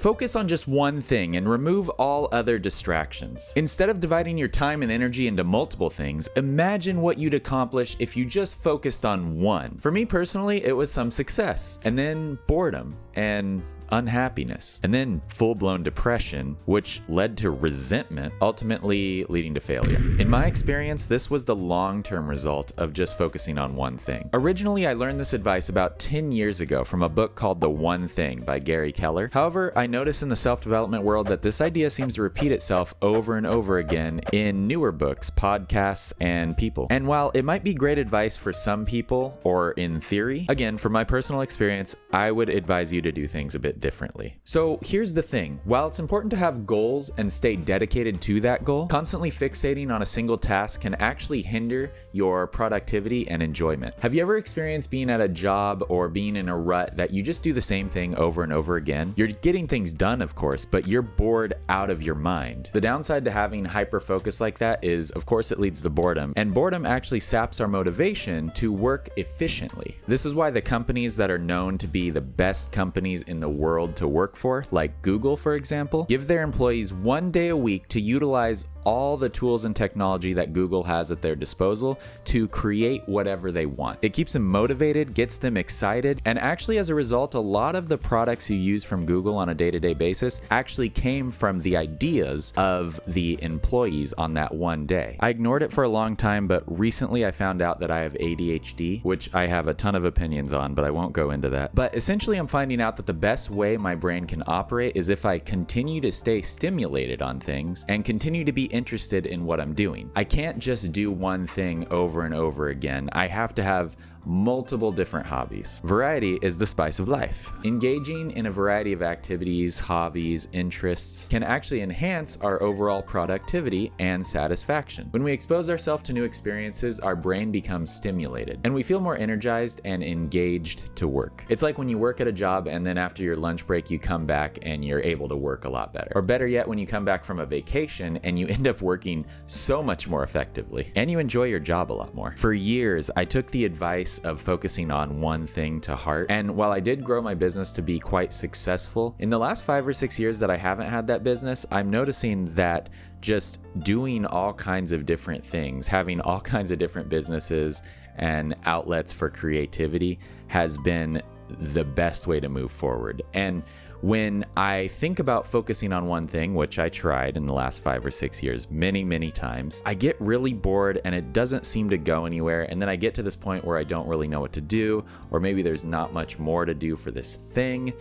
Focus on just one thing and remove all other distractions. Instead of dividing your time and energy into multiple things, imagine what you'd accomplish if you just focused on one. For me personally, it was some success, and then boredom, and unhappiness, and then full-blown depression, which led to resentment, ultimately leading to failure. In my experience, this was the long-term result of just focusing on one thing. Originally, I learned this advice about 10 years ago from a book called The One Thing by Gary Keller. However, I notice in the self-development world that this idea seems to repeat itself over and over again in newer books, podcasts, and people. And while it might be great advice for some people, or in theory, again, from my personal experience, I would advise you to do things a bit differently. So here's the thing. While it's important to have goals and stay dedicated to that goal, constantly fixating on a single task can actually hinder your productivity and enjoyment. Have you ever experienced being at a job or being in a rut that you just do the same thing over and over again? You're getting things done, of course, but you're bored out of your mind. The downside to having hyper-focus like that is, of course, it leads to boredom, and boredom actually saps our motivation to work efficiently. This is why the companies that are known to be the best companies in the world to work for, like Google, for example, give their employees 1 day a week to utilize all the tools and technology that Google has at their disposal to create whatever they want. It keeps them motivated, gets them excited, and actually as a result, a lot of the products you use from Google on a day-to-day basis actually came from the ideas of the employees on that one day. I ignored it for a long time, but recently I found out that I have ADHD, which I have a ton of opinions on, but I won't go into that. But essentially I'm finding out that the best way my brain can operate is if I continue to stay stimulated on things and continue to be interested in what I'm doing. I can't just do one thing over and over again. I have to have multiple different hobbies. Variety is the spice of life. Engaging in a variety of activities, hobbies, interests can actually enhance our overall productivity and satisfaction. When we expose ourselves to new experiences, our brain becomes stimulated and we feel more energized and engaged to work. It's like when you work at a job and then after your lunch break you come back and you're able to work a lot better. Or better yet, when you come back from a vacation and you end up working so much more effectively and you enjoy your job a lot more. For years, I took the advice of focusing on one thing to heart. And while I did grow my business to be quite successful, in the last 5 or 6 years that I haven't had that business, I'm noticing that just doing all kinds of different things, having all kinds of different businesses and outlets for creativity has been the best way to move forward. And when I think about focusing on one thing, which I tried in the last 5 or 6 years many times, I get really bored and it doesn't seem to go anywhere. And then I get to this point where I don't really know what to do, or maybe there's not much more to do for this thing.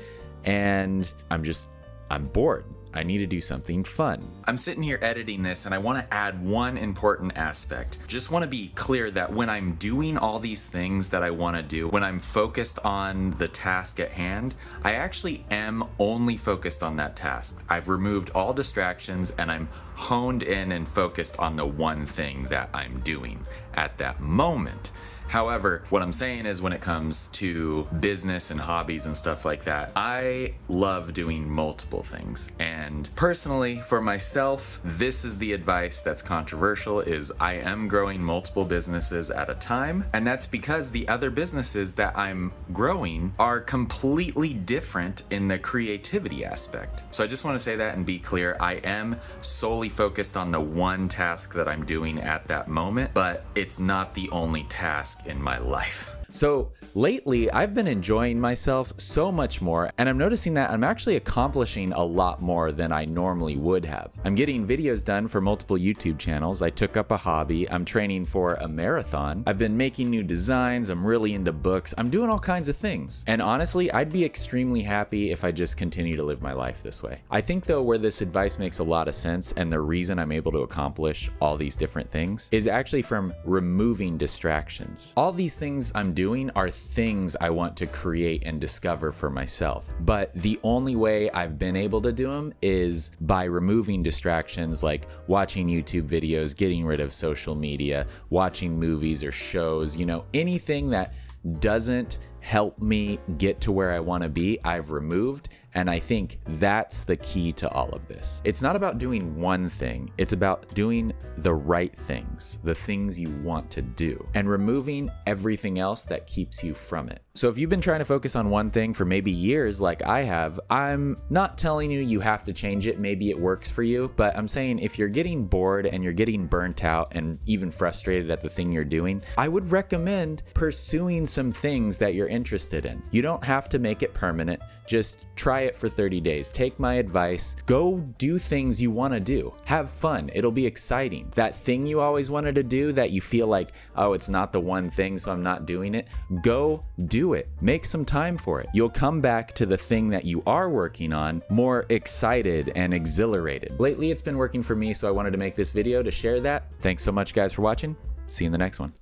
And I'm bored. I need to do something fun. I'm sitting here editing this and I want to add one important aspect. Just want to be clear that when I'm doing all these things that I want to do, when I'm focused on the task at hand, I actually am only focused on that task. I've removed all distractions and I'm honed in and focused on the one thing that I'm doing at that moment. However, what I'm saying is when it comes to business and hobbies and stuff like that, I love doing multiple things. And personally, for myself, this is the advice that's controversial, is I am growing multiple businesses at a time. And that's because the other businesses that I'm growing are completely different in the creativity aspect. So I just want to say that and be clear. I am solely focused on the one task that I'm doing at that moment, but it's not the only task in my life. So lately, I've been enjoying myself so much more, and I'm noticing that I'm actually accomplishing a lot more than I normally would have. I'm getting videos done for multiple YouTube channels. I took up a hobby. I'm training for a marathon. I've been making new designs. I'm really into books. I'm doing all kinds of things. And honestly, I'd be extremely happy if I just continue to live my life this way. I think though, where this advice makes a lot of sense, and the reason I'm able to accomplish all these different things, is actually from removing distractions. All these things I'm doing are things I want to create and discover for myself. But the only way I've been able to do them is by removing distractions like watching YouTube videos, getting rid of social media, watching movies or shows, anything that doesn't help me get to where I want to be, I've removed. And I think that's the key to all of this. It's not about doing one thing, it's about doing the right things, the things you want to do, and removing everything else that keeps you from it. So if you've been trying to focus on one thing for maybe years like I have, I'm not telling you have to change it. Maybe it works for you, but I'm saying if you're getting bored and you're getting burnt out and even frustrated at the thing you're doing, I would recommend pursuing some things that you're interested in. You don't have to make it permanent. Just try it for 30 days. Take my advice. Go do things you want to do. Have fun. It'll be exciting. That thing you always wanted to do that you feel like, oh, it's not the one thing, so I'm not doing it. Go do it. Make some time for it. You'll come back to the thing that you are working on more excited and exhilarated. Lately, it's been working for me, so I wanted to make this video to share that. Thanks so much, guys, for watching. See you in the next one.